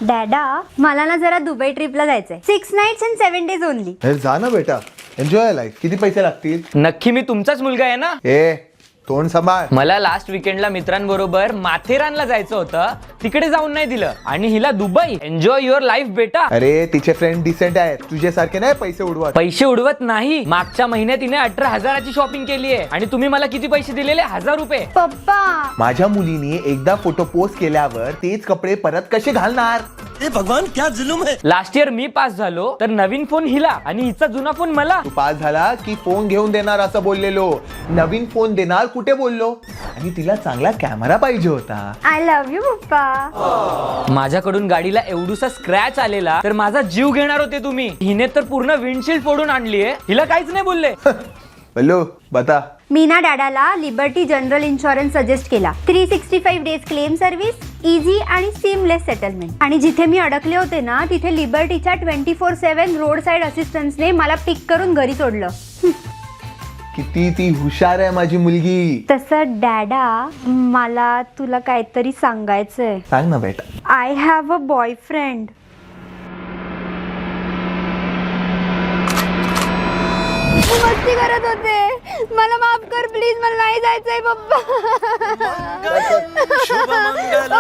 डॅडा मला ना जरा दुबई ट्रिपला जायचंय 6 nights and 7 days ओनली. अरे जा ना बेटा, एन्जॉय लाईफ. किती पैसे लागतील? नक्की मी तुमचाच मुलगा आहे ना? ए तोंड सांभाळ. मला लास्ट वीकेंडला मित्रांबरोबर माथेरानला जायचं होतं, तिकडे जाऊन नाही दिलं. आणि हिला दुबई. एन्जॉय युअर लाईफ बेटा. अरे तिचे फ्रेंड डिसेंट आहेत, तुझ्यासारखे नाही पैसे उडवत. पैसे उडवत नाही. मागच्या महिन्यात तिने 18,000ची शॉपिंग केली आहे आणि तुम्ही मला किती पैसे दिलेले? 1,000 रुपये. पप्पा माझ्या मुलीने एकदा फोटो पोस्ट केल्यावर तेच कपडे परत कसे घालणार? ए भगवान क्या जुलूम है. लास्ट इयर मी पास झालो तर नवीन फोन हिला आणि हिचा जुना फोन मला. तू पास झाला की फोन घेऊन देणार असं बोललेलो, नवीन फोन देणार कुठे बोललो? आणि तिला चांगला कॅमेरा पाहिजे होता. आय लव्ह यू पप्पा. माझ्याकडून गाडीला एवढूसा स्क्रॅच आलेला तर माझा जीव घेणार होते तुम्ही. हिने तर पूर्ण विंडशील्ड फोडून आणलीये. हिला काहीच नाही बोलले. बोलो बता. मी ना डॅडाला लिबर्टी जनरल इन्शुरन्स सजेस्ट केला. 365 डेज क्लेम सर्व्हिस, इझी आणि सीमलेस सेटलमेंट. आणि जिथे मी अडकले होते ना तिथे लिबर्टीच्या 24/7 रोड साईड असिस्टन्सने मला पिक करून घरी सोडलं. किती ती हुशार आहे माझी मुलगी. तसं डॅडा मला तुला काहीतरी सांगायचंय. सांग ना बेटा. I have a boyfriend. मस्ती करत होते, मला माफ कर प्लीज, मला नाही जायचंय पप्पा. शुभ मंगल.